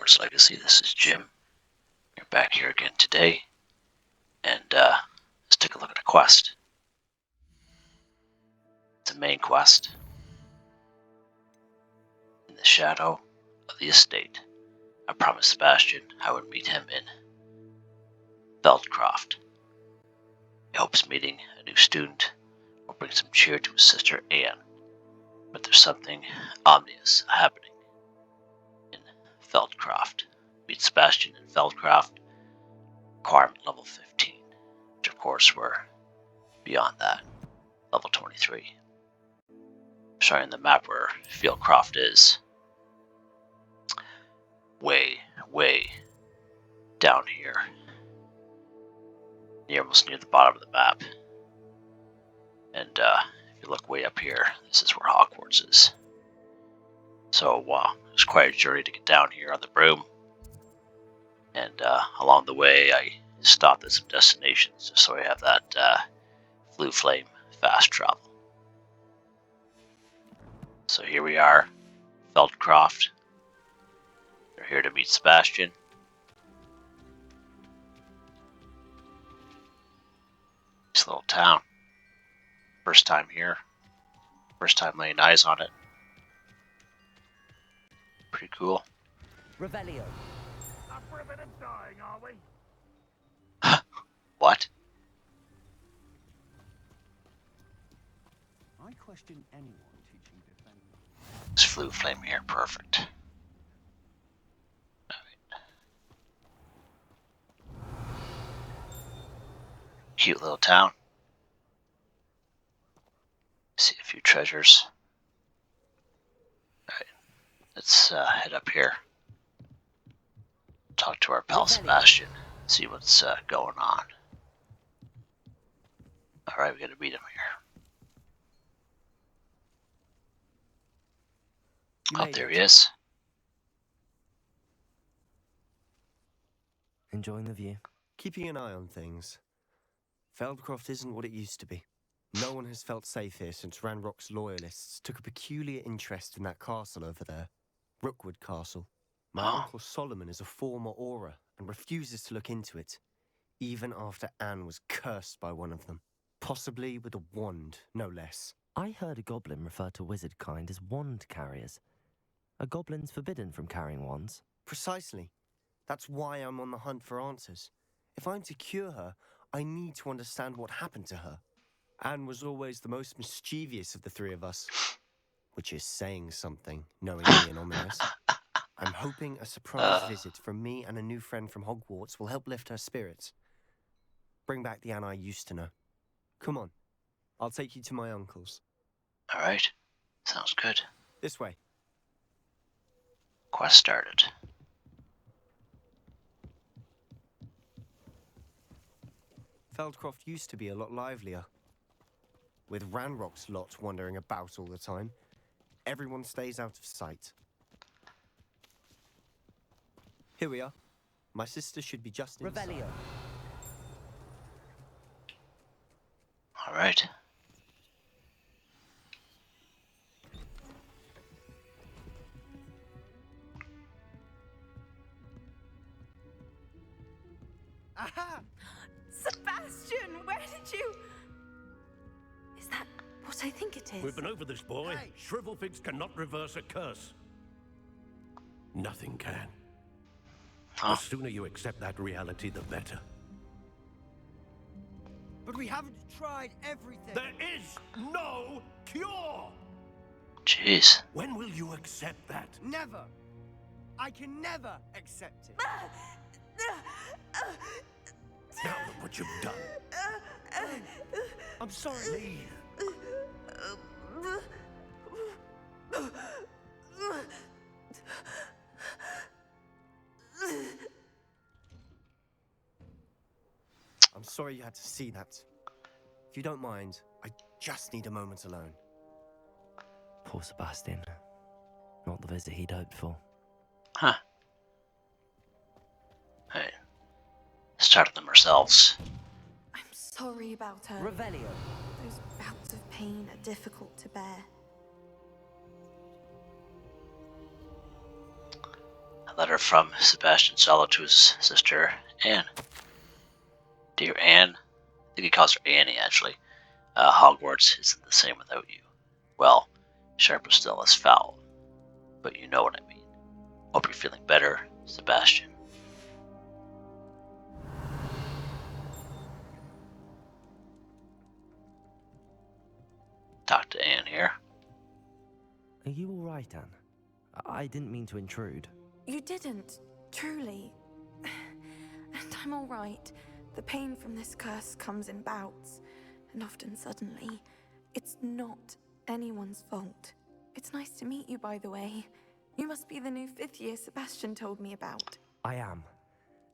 Hogwarts Legacy. This is Jim. You're back here again today, and let's take a look at a quest. It's a main quest. In the shadow of the estate, I promised Sebastian I would meet him in Feldcroft. He hopes meeting a new student will bring some cheer to his sister Anne, but there's something ominous happening in Feldcroft. Meet Sebastian in Feldcroft, requirement level 15, which of course we're beyond that, level 23. Showing the map where Feldcroft is. Way down here. You're almost near the bottom of the map. And if you look way up here, this is where Hogwarts is. So it was quite a journey to get down here on the broom. And along the way, I stopped at some destinations just so I have that Blue Flame fast travel. So here we are, Feldcroft. We're here to meet Sebastian. This little town. First time here. First time laying eyes on it. Pretty cool. Revelio. Up for a bit of dying, are we? What? I question anyone teaching defense. This Blue Flame here, perfect. Cute little town. See a few treasures. Alright, let's head up here. Talk to our pal Sebastian. See what's going on. Alright, we gotta meet him here. Oh, there he is. Enjoying the view? Keeping an eye on things. Feldcroft isn't what it used to be. No one has felt safe here since Ranrock's loyalists took a peculiar interest in that castle over there. Rookwood Castle. My uncle Solomon is a former Auror and refuses to look into it, even after Anne was cursed by one of them. Possibly with a wand, no less. I heard a goblin refer to wizard kind as wand carriers. Are goblins forbidden from carrying wands? Precisely. That's why I'm on the hunt for answers. If I'm to cure her, I need to understand what happened to her. Anne was always the most mischievous of the three of us, which is saying something, knowingly and ominous. I'm hoping a surprise visit from me and a new friend from Hogwarts will help lift her spirits. Bring back the Anne I used to know. Come on, I'll take you to my uncle's. Alright, sounds good. This way. Quest started. Feldcroft used to be a lot livelier. With Ranrock's lot wandering about all the time, everyone stays out of sight. Here we are. My sister should be just inside. Revelio. Alright. Aha! Sebastian, where did you... Is that what I think it is? We've been over this, boy. Hey. Shrivelfigs cannot reverse a curse. Nothing can. Huh. The sooner you accept that reality, the better. But we haven't tried everything. There is no cure! Jeez. When will you accept that? Never. I can never accept it. Now look what you've done. I'm sorry. Leave. I'm sorry you had to see that. If you don't mind, I just need a moment alone. Poor Sebastian. Not the visit he'd hoped for. Huh. Hey. Started them ourselves. I'm sorry about her. Revelio. Those bouts of pain are difficult to bear. letter from Sebastian Salo to his sister, Anne. Dear Anne, I think he calls her Annie, actually. Hogwarts isn't the same without you. Well, sharp is still less foul, but you know what I mean. Hope you're feeling better, Sebastian. Talk to Anne here. Are you all right, Anne? I didn't mean to intrude. You didn't, truly. And I'm all right. The pain from this curse comes in bouts, and often suddenly. It's not anyone's fault. It's nice to meet you, by the way. You must be the new 5th year Sebastian told me about. I am.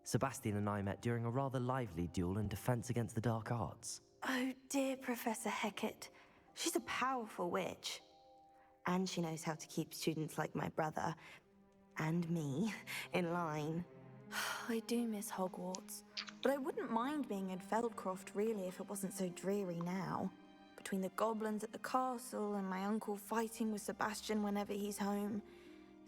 Sebastian and I met during a rather lively duel in defense against the dark arts. Oh, dear Professor Hecat. She's a powerful witch. And she knows how to keep students like my brother, and me, in line. I do miss Hogwarts, but I wouldn't mind being in Feldcroft, really, if it wasn't so dreary now. Between the goblins at the castle and my uncle fighting with Sebastian whenever he's home,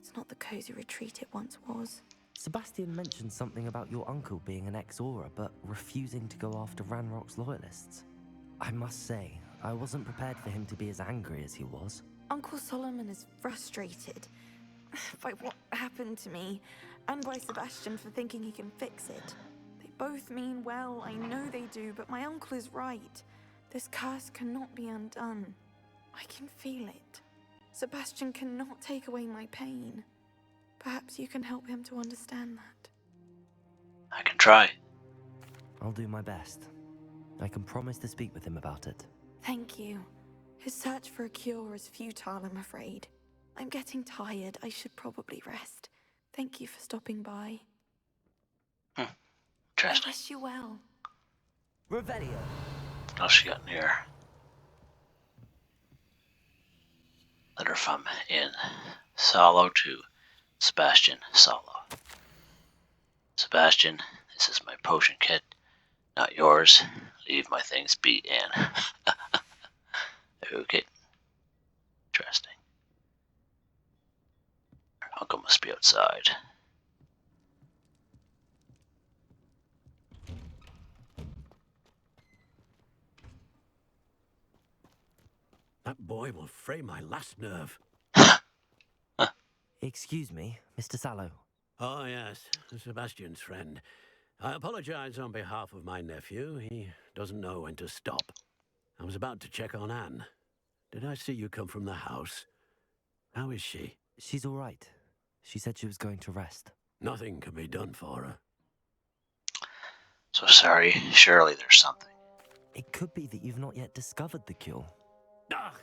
it's not the cozy retreat it once was. Sebastian mentioned something about your uncle being an ex-Auror, but refusing to go after Ranrock's loyalists. I must say, I wasn't prepared for him to be as angry as he was. Uncle Solomon is frustrated by what happened to me, and by Sebastian for thinking he can fix it. They both mean well, I know they do, but my uncle is right. This curse cannot be undone. I can feel it. Sebastian cannot take away my pain. Perhaps you can help him to understand that. I can try. I'll do my best. I can promise to speak with him about it. Thank you. His search for a cure is futile, I'm afraid. I'm getting tired. I should probably rest. Thank you for stopping by. I Interesting. wish you well. Revelio! What else you got in here? Letter from Anne Salo to Sebastian Salo. Sebastian, this is my potion kit, not yours. Leave my things be, Anne. Okay. Interesting. Her uncle must be outside. That boy will fray my last nerve. Excuse me, Mr. Salo. Oh, yes, Sebastian's friend. I apologize on behalf of my nephew. He doesn't know when to stop. I was about to check on Anne. Did I see you come from the house? How is she? She's all right. She said she was going to rest. Nothing can be done for her. So sorry, surely there's something. It could be that you've not yet discovered the cure. Ah,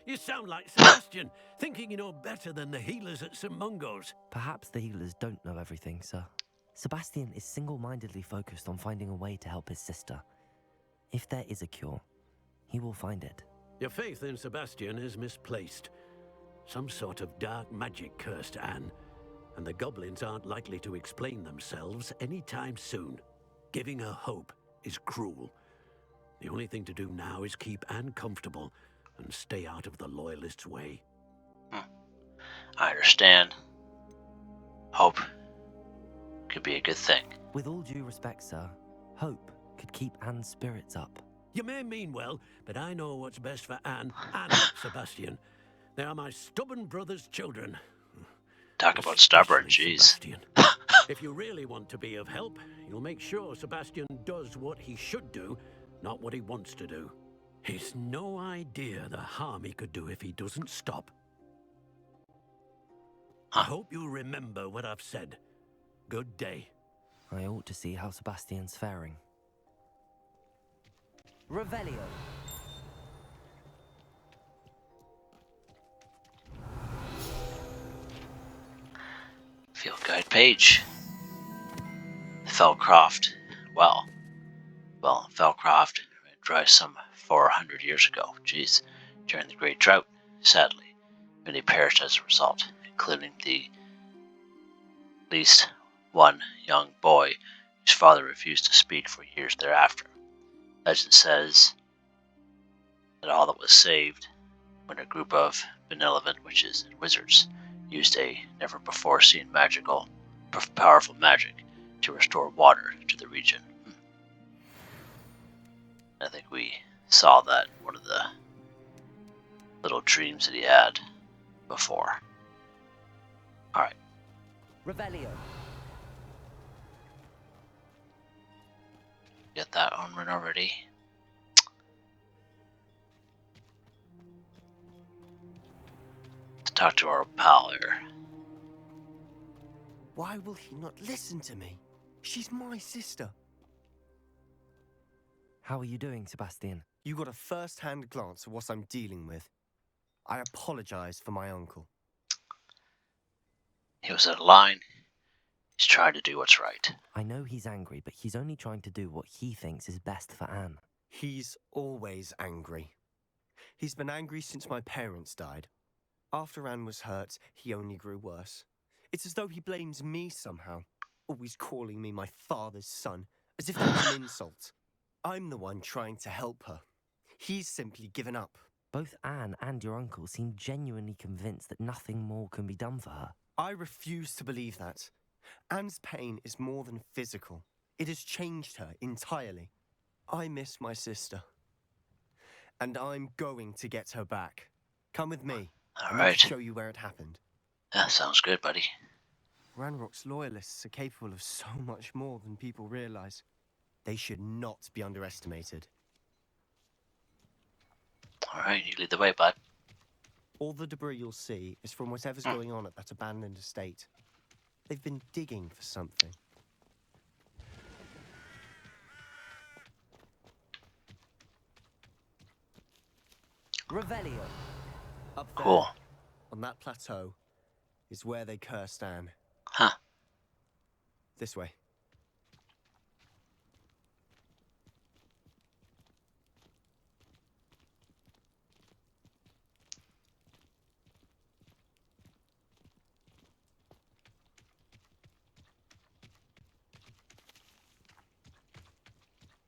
you sound like Sebastian, thinking you know better than the healers at St. Mungo's. Perhaps the healers don't know everything, sir. Sebastian is single-mindedly focused on finding a way to help his sister. If there is a cure, he will find it. Your faith in Sebastian is misplaced. Some sort of dark magic cursed Anne, and the goblins aren't likely to explain themselves anytime soon. Giving her hope is cruel. The only thing to do now is keep Anne comfortable and stay out of the Loyalists' way. I understand. Hope could be a good thing. With all due respect, sir, hope could keep Anne's spirits up. You may mean well, but I know what's best for Anne and Sebastian. They are my stubborn brother's children. Talk about stubborn, Especially jeez. Sebastian. If you really want to be of help, you'll make sure Sebastian does what he should do, not what he wants to do. He's no idea the harm he could do if he doesn't stop. I hope you'll remember what I've said. Good day. I ought to see how Sebastian's faring. Revelio! Field guide page. Felcroft. Well, Felcroft dry some 400 years ago. Jeez, during the Great Drought. Sadly, many perished as a result, including the least one young boy whose father refused to speak for years thereafter. Legend says that all that was saved when a group of benevolent witches and wizards used a never-before-seen magical powerful magic to restore water to the region. I think we saw that in one of the little dreams that he had before. Alright. Revelio. Get that one already. To talk to our pal here. Why will he not listen to me? She's my sister. How are you doing, Sebastian? You got a first-hand glance at what I'm dealing with. I apologize for my uncle. He was out of line. He's trying to do what's right. I know he's angry, but he's only trying to do what he thinks is best for Anne. He's always angry. He's been angry since my parents died. After Anne was hurt, he only grew worse. It's as though he blames me somehow, always calling me my father's son, as if that's an insult. I'm the one trying to help her. He's simply given up. Both Anne and your uncle seem genuinely convinced that nothing more can be done for her. I refuse to believe that. Anne's pain is more than physical. It has changed her entirely. I miss my sister. And I'm going to get her back. Come with me. I'm going to show you where it happened. That sounds good, buddy. Ranrock's loyalists are capable of so much more than people realize. They should not be underestimated. Alright, you lead the way, bud. All the debris you'll see is from whatever's going on at that abandoned estate. They've been digging for something. Revelio. Up there, Cool. on that plateau, is where they cursed Anne. Huh. This way.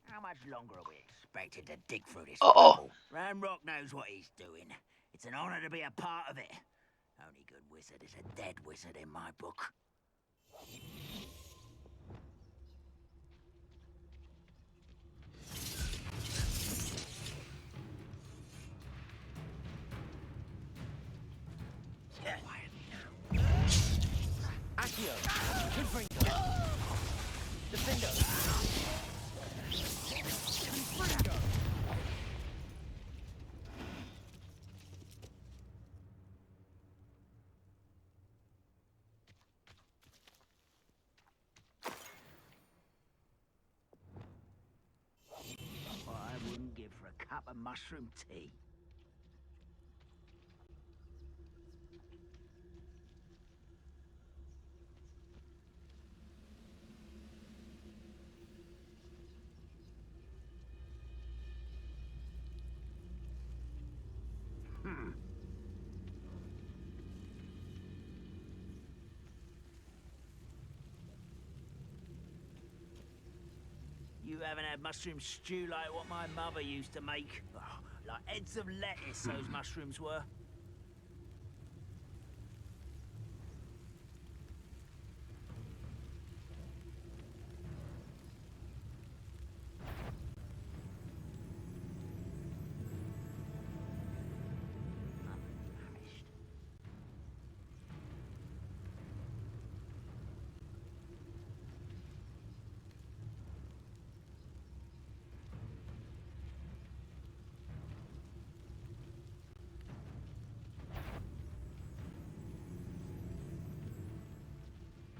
How much longer are we expected to dig through this Uh-oh. rubble? Ranrock knows what he's doing. It's an honor to be a part of it. Only good wizard is a dead wizard in my book. Accio. Confringo. Defendo. What I wouldn't give for a cup of mushroom tea. You haven't had mushroom stew like what my mother used to make? Oh, like heads of lettuce, those mushrooms were.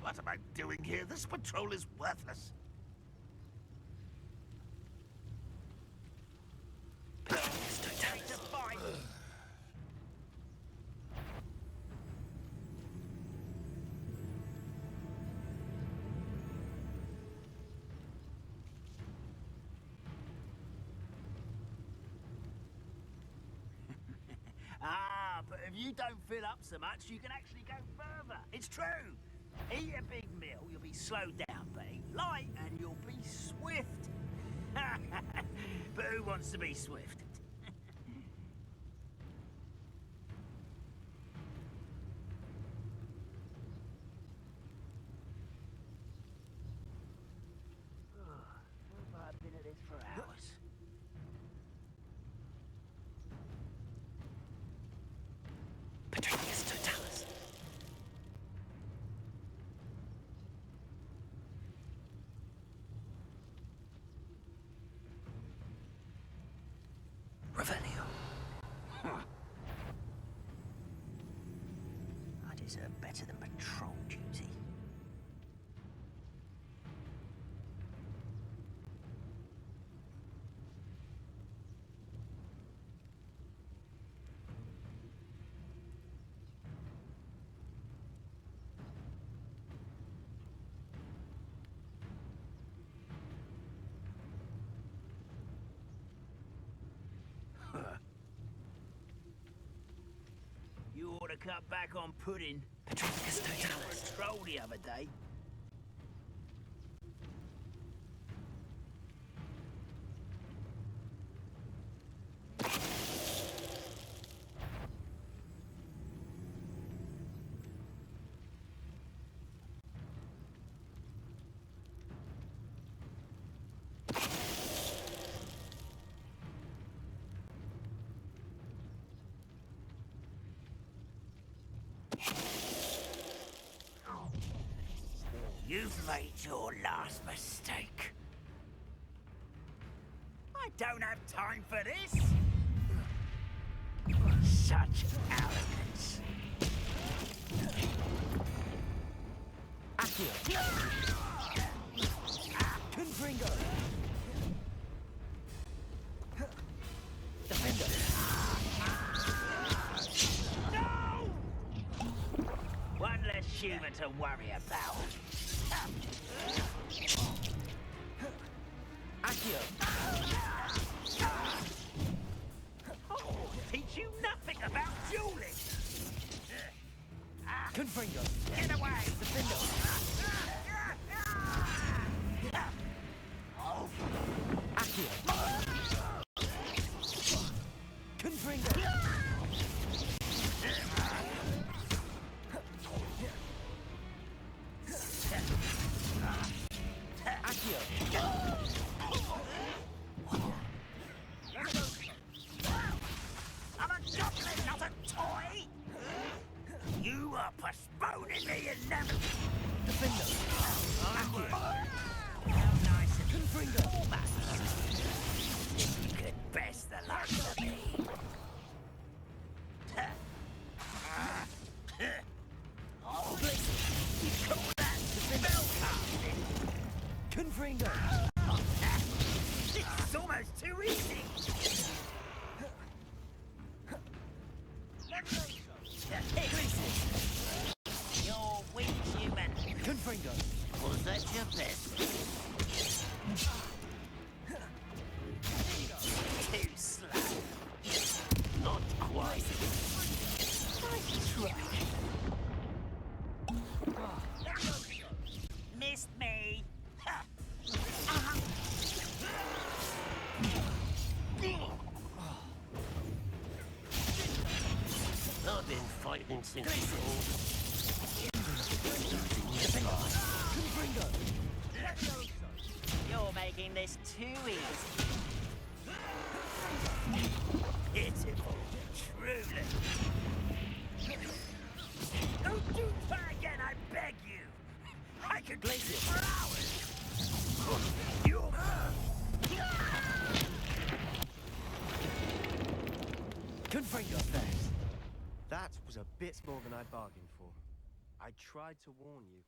What am I doing here? This patrol is worthless. But if you don't fill up so much, you can actually go further. It's true. Eat a big meal, you'll be slowed down, but eat light and you'll be swift. But who wants to be swift? Patricius Totalis. Revelio. I deserve better than patrol duty. You ought to cut back on pudding. Patricius You were Totalis. a troll the other day. You've made your last mistake. I don't have time for this. Such arrogance. Accio. Confringo. Defender. No! One less human to worry about. Accio. Oh, teach you nothing about dueling. Confringo. Get away! Defender. Accio. Confringo. Accio. I'm a goblin, not a toy! You are postponing the inevitable. Defender. Accio. How nice of you. Confringo. You could best the likes of me. You call that spellcasting? Confringo. This is almost too easy. You're weak, human. Confringo. Was that your best? Too slow. Not quite. Nice try. Missed me. I've been fighting since Confringo. You're making this too easy. Pitiful, truly. Don't do that again, I beg you. I could blaze it for hours. You. Confringo. Thanks. That was a bit more than I bargained for. I tried to warn you.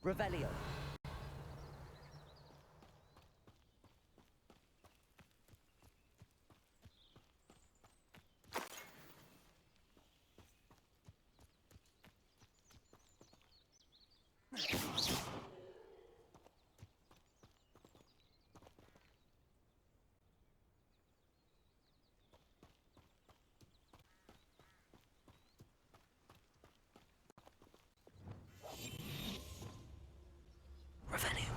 Revelio. Revelio.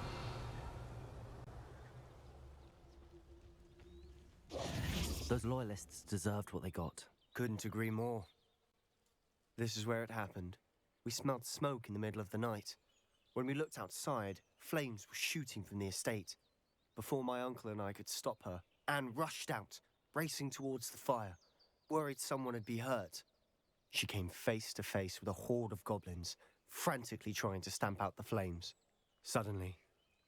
Those loyalists deserved what they got. Couldn't agree more. This is where it happened. We smelled smoke in the middle of the night. When we looked outside, flames were shooting from the estate. Before my uncle and I could stop her, Anne rushed out, racing towards the fire, worried someone had been hurt. She came face to face with a horde of goblins, frantically trying to stamp out the flames. Suddenly,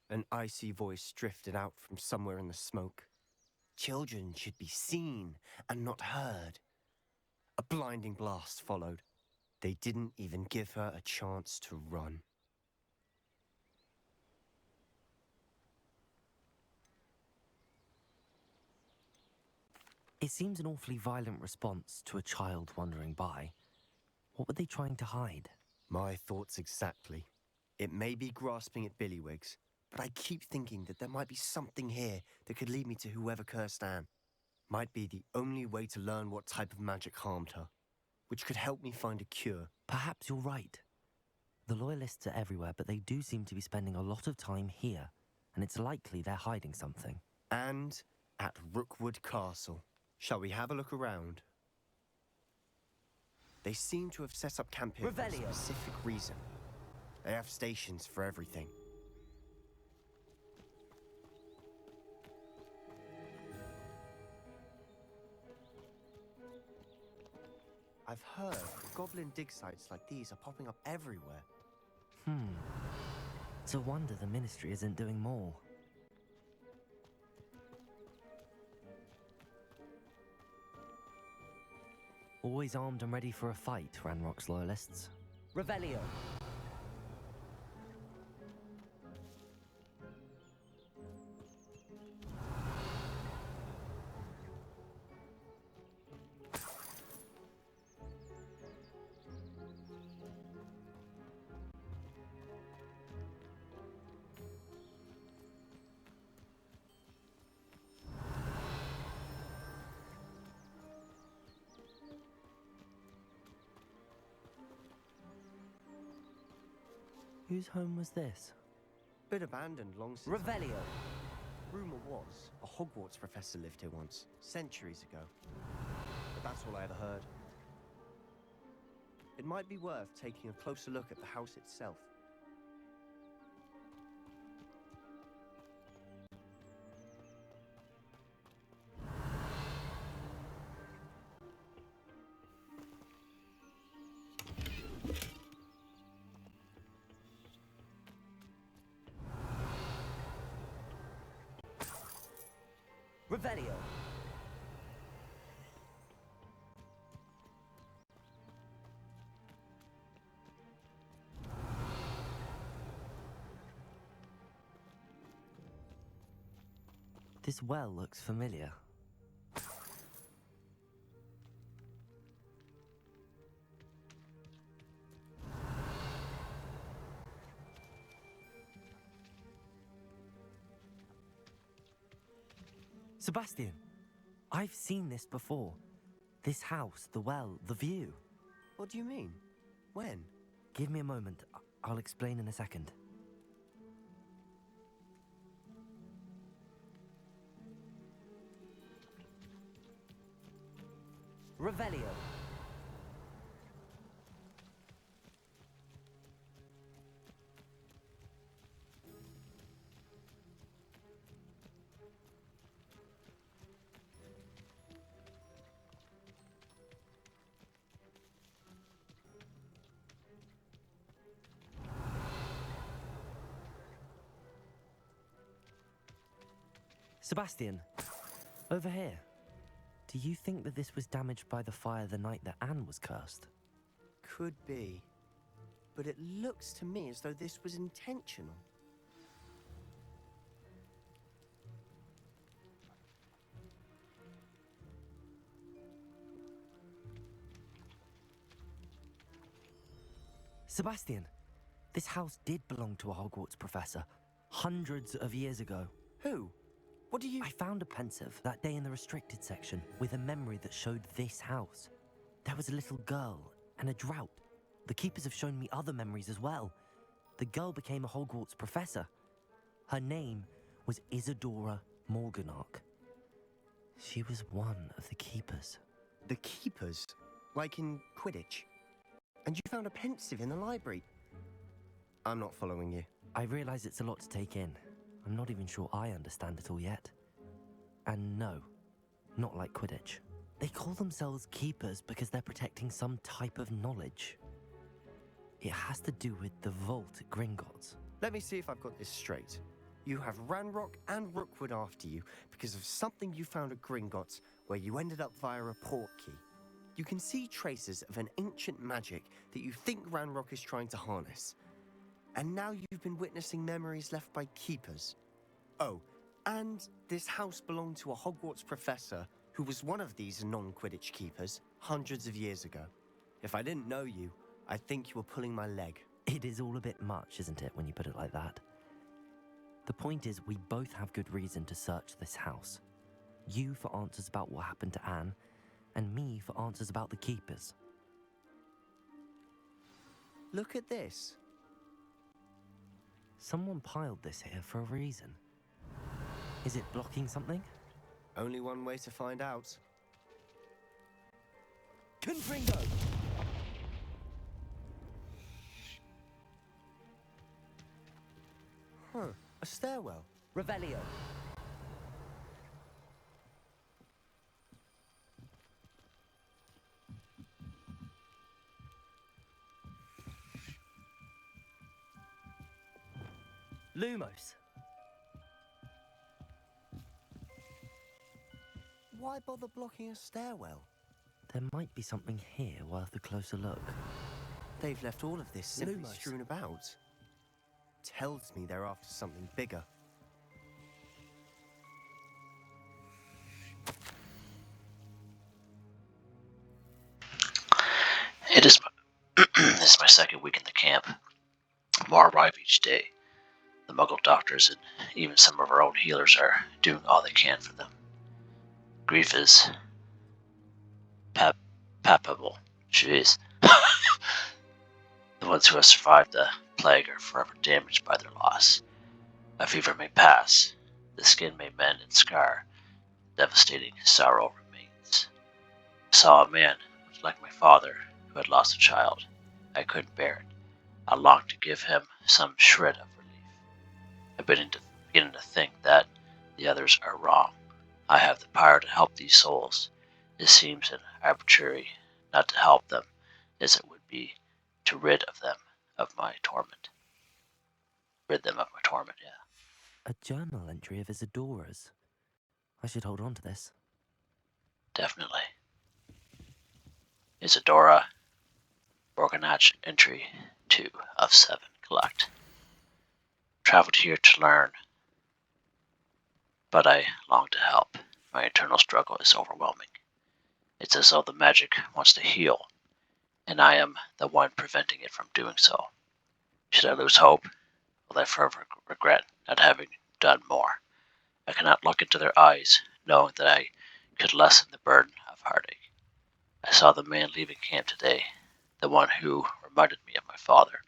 an icy voice drifted out from somewhere in the smoke. Children should be seen and not heard. A blinding blast followed. They didn't even give her a chance to run. It seems an awfully violent response to a child wandering by. What were they trying to hide? My thoughts exactly. It may be grasping at Billywigs, but I keep thinking that there might be something here that could lead me to whoever cursed Anne. Might be the only way to learn what type of magic harmed her, which could help me find a cure. Perhaps you're right. The Loyalists are everywhere, but they do seem to be spending a lot of time here, and it's likely they're hiding something. And at Rookwood Castle. Shall we have a look around? They seem to have set up camp here for a Revelio. specific reason. They have stations for everything. I've heard goblin dig sites like these are popping up everywhere. It's a wonder the Ministry isn't doing more. Always armed and ready for a fight, Ranrock's Loyalists. Revelio. Whose home was this? Been abandoned long since. Revelio. Rumor was a Hogwarts professor lived here once, centuries ago. But that's all I ever heard. It might be worth taking a closer look at the house itself. Revelio. This well looks familiar. Sebastian, I've seen this before. This house, the well, the view. What do you mean? When? Give me a moment. I'll explain in a second. Revelio. Sebastian, over here. Do you think that this was damaged by the fire the night that Anne was cursed? Could be. But it looks to me as though this was intentional. Sebastian, this house did belong to a Hogwarts professor, hundreds of years ago. Who? What do you... I found a pensive that day in the restricted section with a memory that showed this house. There was a little girl and a drought. The keepers have shown me other memories as well. The girl became a Hogwarts professor. Her name was Isadora Morganach. She was one of the keepers. The keepers? Like in Quidditch? And you found a pensive in the library. I'm not following you. I realize it's a lot to take in. I'm not even sure I understand it all yet. And no, not like Quidditch. They call themselves keepers because they're protecting some type of knowledge. It has to do with the vault at Gringotts. Let me see if I've got this straight. You have Ranrock and Rookwood after you because of something you found at Gringotts where you ended up via a portkey. You can see traces of an ancient magic that you think Ranrock is trying to harness. And now you've been witnessing memories left by keepers. Oh, and this house belonged to a Hogwarts professor who was one of these non-Quidditch keepers hundreds of years ago. If I didn't know you, I'd think you were pulling my leg. It is all a bit much, isn't it, when you put it like that? The point is, we both have good reason to search this house. You for answers about what happened to Anne, and me for answers about the keepers. Look at this. Someone piled this here for a reason. Is it blocking something? Only one way to find out. Confringo! Huh, a stairwell. Revelio. Lumos. Why bother blocking a stairwell? There might be something here worth a closer look. They've left all of this simply Lumos. strewn about. Tells me they're after something bigger. It is this is my second week in the camp. More arrive each day. The Muggle doctors and even some of our own healers are doing all they can for them. Grief is palpable. Jeez. The ones who have survived the plague are forever damaged by their loss. A fever may pass, the skin may mend and scar, devastating sorrow remains. I saw a man, much like my father, who had lost a child. I couldn't bear it. I longed to give him some shred of relief. I'm beginning to think that the others are wrong. I have the power to help these souls. It seems an arbitrary not to help them, as it would be to rid them of my torment. Rid them of my torment, yeah. A journal entry of Isadora's. I should hold on to this. Definitely. Isadora, Borganach entry 2 of 7. Collect. Traveled here to learn, but I long to help. My internal struggle is overwhelming. It's as though the magic wants to heal, and I am the one preventing it from doing so. Should I lose hope? Will I forever regret not having done more? I cannot look into their eyes, knowing that I could lessen the burden of heartache. I saw the man leaving camp today, the one who reminded me of my father.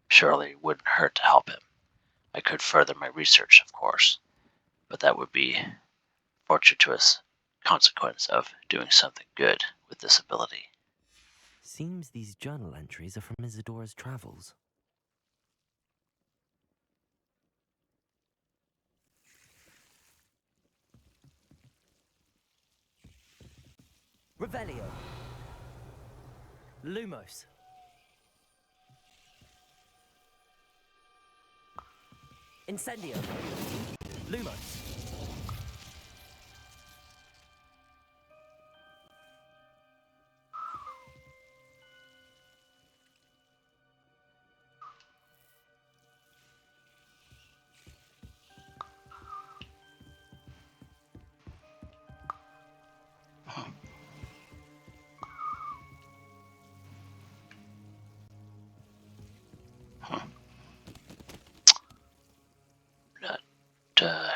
Surely it wouldn't hurt to help him. I could further my research, of course, but that would be fortuitous consequence of doing something good with this ability. Seems these journal entries are from Isadora's travels. Revelio. Lumos. Incendio. Lumos.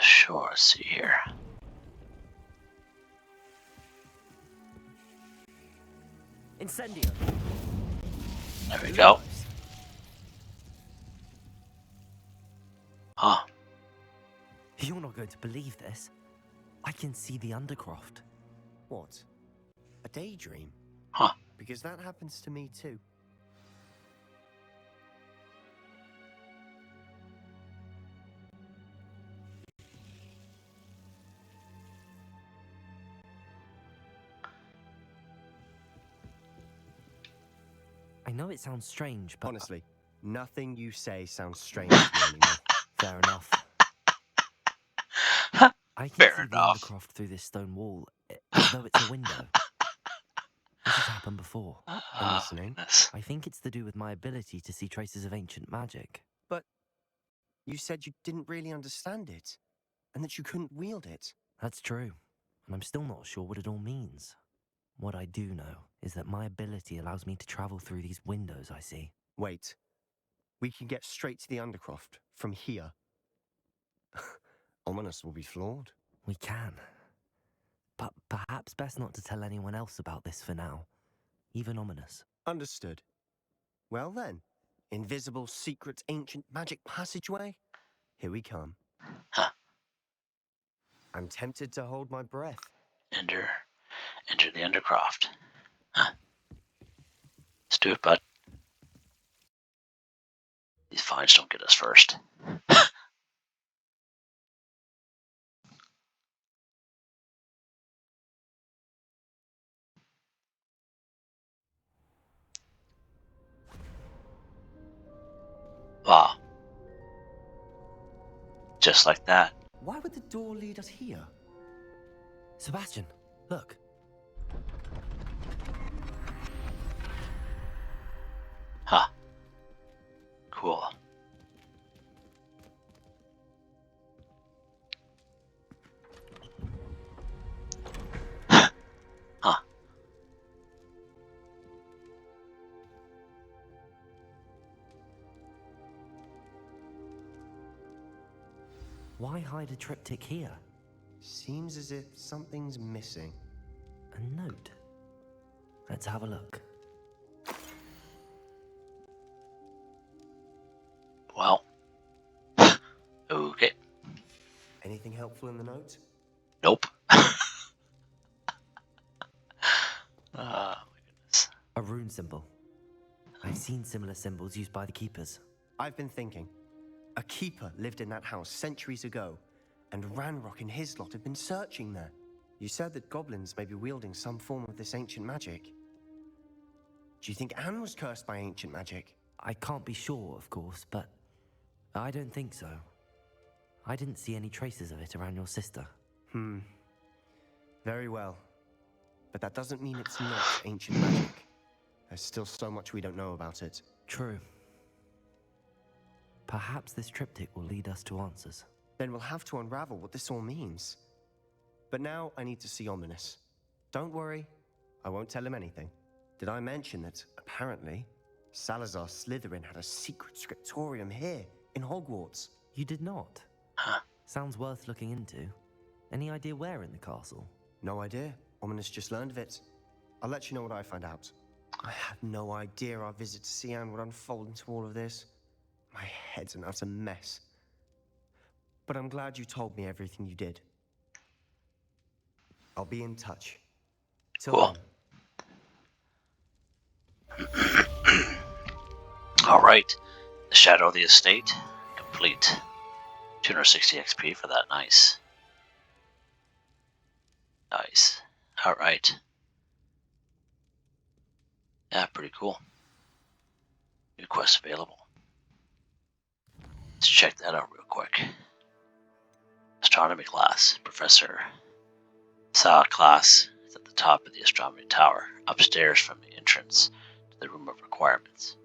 Sure, let's see here. Incendio. There we go. Huh. You're not going to believe this. I can see the Undercroft. What? A daydream? Huh. Because that happens to me too. know it sounds strange, but... Honestly, nothing you say sounds strange to me anymore. Fair enough. I can Fair see the enough. undercroft through this stone wall, as though it's a window. This has happened before. I'm listening. Goodness. I think it's to do with my ability to see traces of ancient magic. But you said you didn't really understand it, and that you couldn't wield it. That's true, and I'm still not sure what it all means. What I do know is that my ability allows me to travel through these windows I see. Wait. We can get straight to the Undercroft from here. Ominous will be floored. We can. But perhaps best not to tell anyone else about this for now. Even Ominous. Understood. Well then, invisible, secret, ancient magic passageway? Here we come. Huh. I'm tempted to hold my breath. Enter the Undercroft. Huh. Let's do it, bud. These fines don't get us first. Wow. Just like that. Why would the door lead us here? Sebastian, look. Huh. Cool. Huh. Why hide a triptych here? Seems as if something's missing. A note. Let's have a look. Well. Okay. Anything helpful in the note? Nope. My goodness. A rune symbol. I've seen similar symbols used by the keepers. I've been thinking. A keeper lived in that house centuries ago, and Ranrock and his lot have been searching there. You said that goblins may be wielding some form of this ancient magic. Do you think Anne was cursed by ancient magic? I can't be sure, of course, but I don't think so. I didn't see any traces of it around your sister. Very well. But that doesn't mean it's not ancient magic. There's still so much we don't know about it. True. Perhaps this triptych will lead us to answers. Then we'll have to unravel what this all means. But now I need to see Ominous. Don't worry, I won't tell him anything. Did I mention that, apparently, Salazar Slytherin had a secret scriptorium here, in Hogwarts? You did not? Huh. Sounds worth looking into. Any idea where in the castle? No idea. Ominous just learned of it. I'll let you know what I find out. I had no idea our visit to Cian would unfold into all of this. My head's an utter mess. But I'm glad you told me everything you did. I'll be in touch. Till Cool. then. Alright. The Shadow of the Estate. Complete. 260 XP for that. Nice. Nice. Alright. Yeah, pretty cool. New quest available. Let's check that out real quick. Astronomy class. Professor Sa class is at the top of the astronomy tower, upstairs from the entrance to the room of requirements.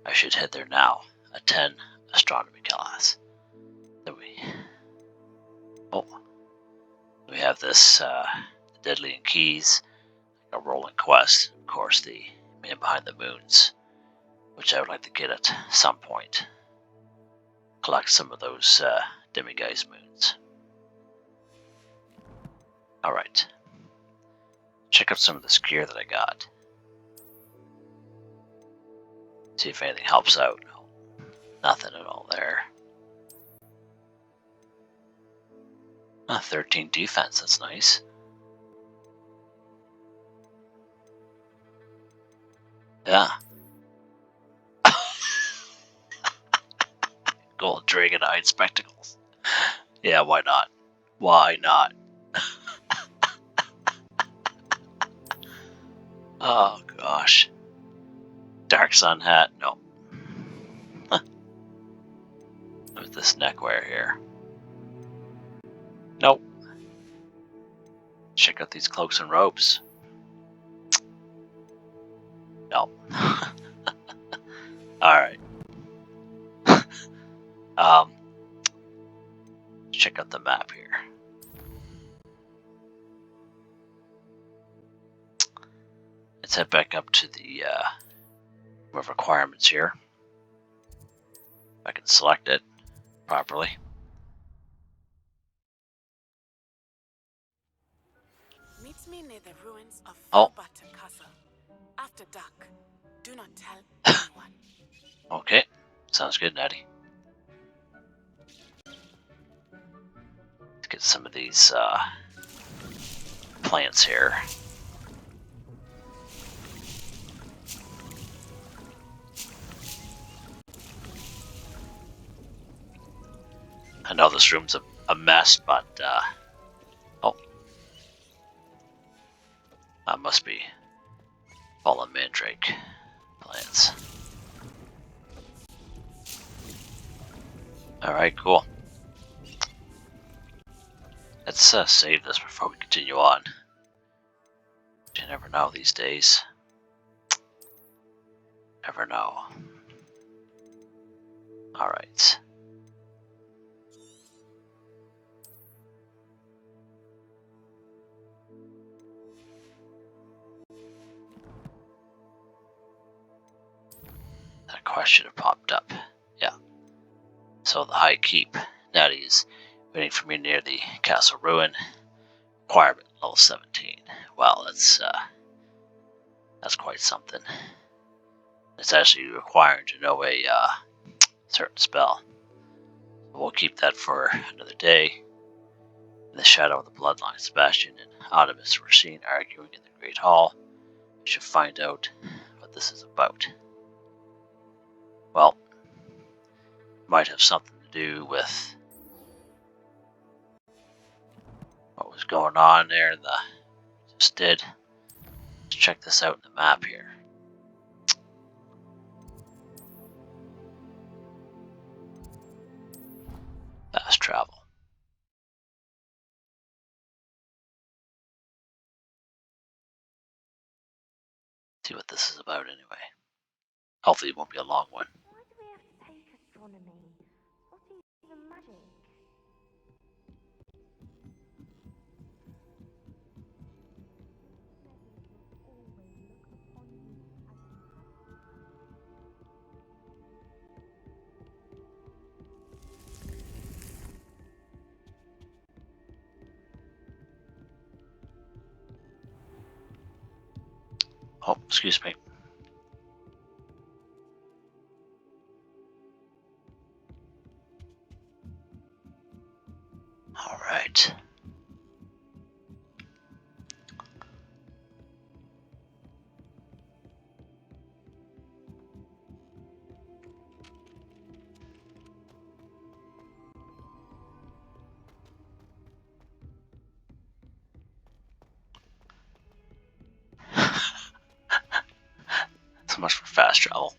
I should head there now. A 10 astronomy class. Then we have this the Deadly and Keys, a rolling quest. Of course, the Man Behind the Moons, which I would like to get at some point. Collect some of those Demiguise moons. Alright. Check out some of this gear that I got. See if anything helps out. No, nothing at all there. 13 defense, that's nice. Yeah. Gold Dragonite spectacles. Yeah, why not? Why not? Oh gosh. Dark Black sun hat? No. With this neckwear here. Nope. Check out these cloaks and robes. No. Alright. Check out the map here. Let's head back up to the requirements here. If I can select it properly. Meet me near the ruins of Oh. Button Castle. After dark. Do not tell anyone. Okay. Sounds good, Natty. Let's get some of these plants here. I know this room's a mess, but oh, that must be fallen mandrake plants. Alright, cool. Let's save this before we continue on. You never know these days. Never know. Alright. That quest should have popped up. Yeah. So the High Keep. Natty is waiting for me near the castle ruin. Requirement level 17. Well, that's quite something. It's actually required to know a certain spell. We'll keep that for another day. In the shadow of the bloodline, Sebastian and Artemis were seen arguing in the Great Hall. We should find out what this is about. Well, it might have something to do with what was going on there in the just did. Let's check this out in the map here. Fast travel. See what this is about anyway. Hopefully it won't be a long one. Why do we have to take astronomy? What is even magic? Oh, excuse me. All right. So much for fast travel.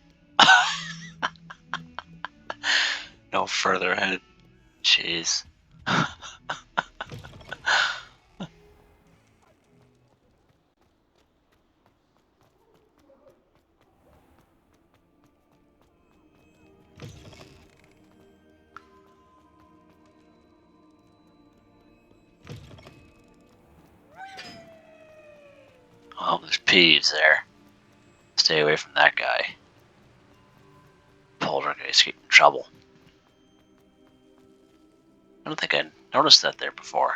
No further ahead. Jeez. Oh, there's Peeves there. Stay away from that guy. Poltergeist get in trouble. I don't think I noticed that there before.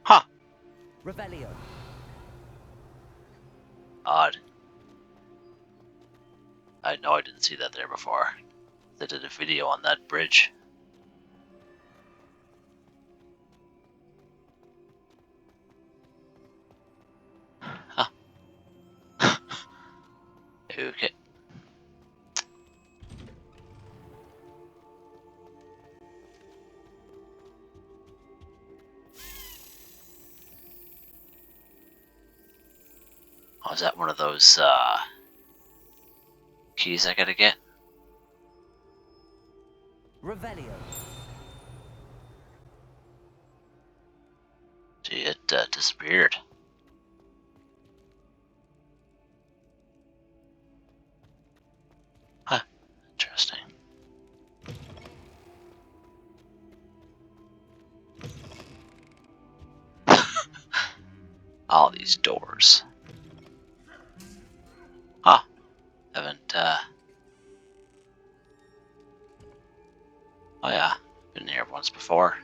Huh. Revelio. Odd. I know I didn't see that there before. They did a video on that bridge. Huh. Okay. Oh, is that one of those keys I gotta get? Revelio. See, it disappeared. Huh, interesting. All these doors. Huh, haven't, oh yeah, been here once before.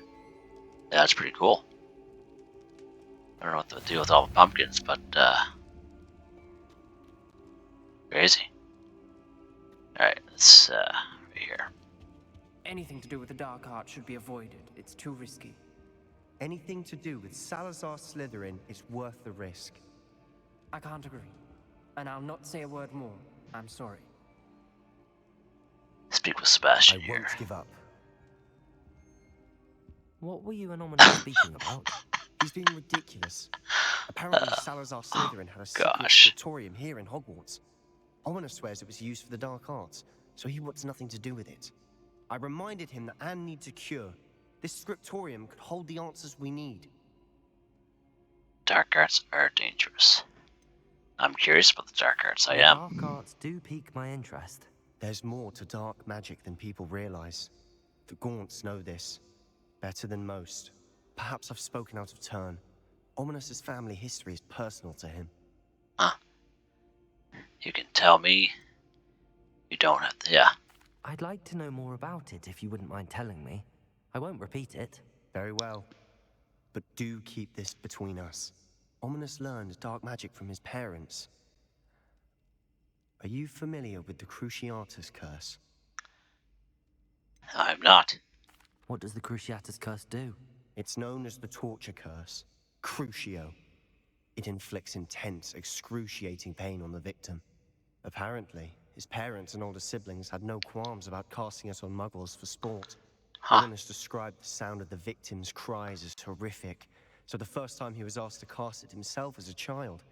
Yeah, that's pretty cool. I don't know what to do with all the pumpkins, but, crazy. Alright, let's, right here. Anything to do with the dark art should be avoided. It's too risky. Anything to do with Salazar Slytherin is worth the risk. I can't agree. And I'll not say a word more. I'm sorry. Speak with Sebastian I here. won't give up. What were you and Ominous speaking about? He's being ridiculous. Apparently, Salazar Slytherin had a secret gosh. scriptorium here in Hogwarts. Ominous swears it was used for the dark arts, so he wants nothing to do with it. I reminded him that Anne needs a cure. This scriptorium could hold the answers we need. Dark arts are dangerous. I'm curious about the dark arts, I The am. dark arts do pique my interest. There's more to dark magic than people realize. The Gaunts know this better than most. Perhaps I've spoken out of turn. Ominous's family history is personal to him. Huh. You can tell me. You don't have to, yeah. I'd like to know more about it if you wouldn't mind telling me. I won't repeat it. Very well. But do keep this between us. Ominous learned dark magic from his parents. Are you familiar with the Cruciatus Curse? I'm not. What does the Cruciatus Curse do? It's known as the Torture Curse, Crucio. It inflicts intense, excruciating pain on the victim. Apparently, his parents and older siblings had no qualms about casting it on muggles for sport. Huh. Ominous described the sound of the victim's cries as horrific, so the first time he was asked to cast it himself as a child,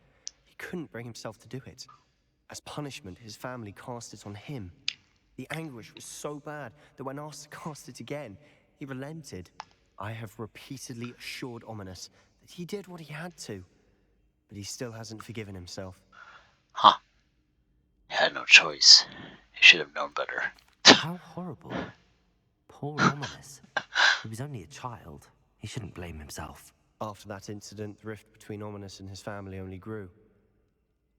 he couldn't bring himself to do it. As punishment, his family cast it on him. The anguish was so bad that when asked to cast it again, he relented. I have repeatedly assured Ominous that he did what he had to, but he still hasn't forgiven himself. Huh. He had no choice. He should have known better. How horrible. Poor Ominous. He was only a child. He shouldn't blame himself. After that incident, the rift between Ominous and his family only grew.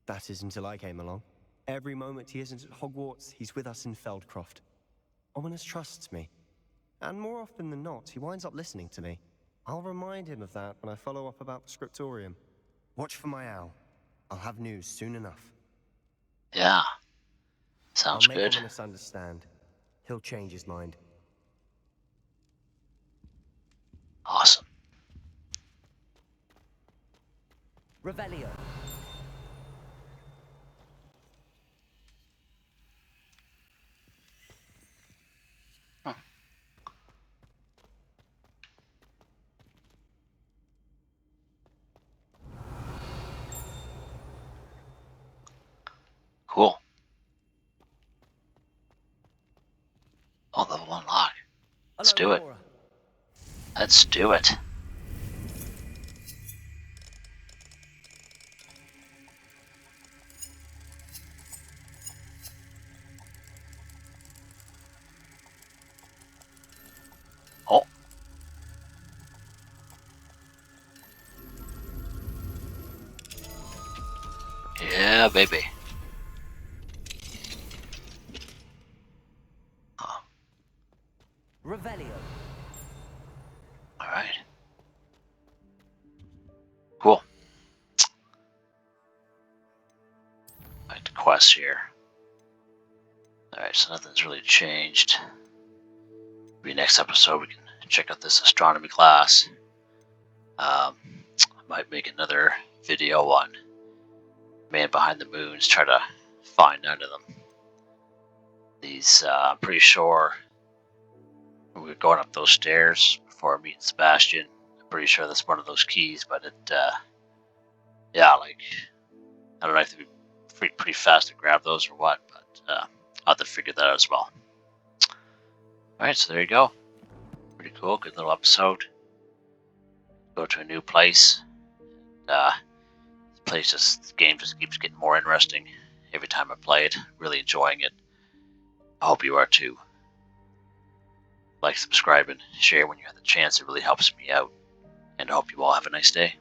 That is until I came along. Every moment he isn't at Hogwarts, he's with us in Feldcroft. Ominous trusts me. And more often than not, he winds up listening to me. I'll remind him of that when I follow up about the scriptorium. Watch for my owl. I'll have news soon enough. Yeah. Sounds I'll good. make Ominous understand. He'll change his mind. Awesome. Revelio. Cool. Oh, level unlock. Let's do it. Let's do it. Oh. Yeah, baby. Oh, Revelio. alright. Cool. Back to quests here. Alright, so nothing's really changed. Maybe next episode we can check out this astronomy class. I might make another video on Man Behind the Moons, try to find none of them. These, I'm pretty sure we were going up those stairs before meeting Sebastian. I'm pretty sure that's one of those keys, but it, yeah, like, I don't know if it'd be pretty fast to grab those or what, but I'll have to figure that out as well. Alright, so there you go. Pretty cool, good little episode. Go to a new place. This game just keeps getting more interesting every time I play it. Really enjoying it. I hope you are too. Like, subscribe, and share when you have the chance. It really helps me out. And I hope you all have a nice day.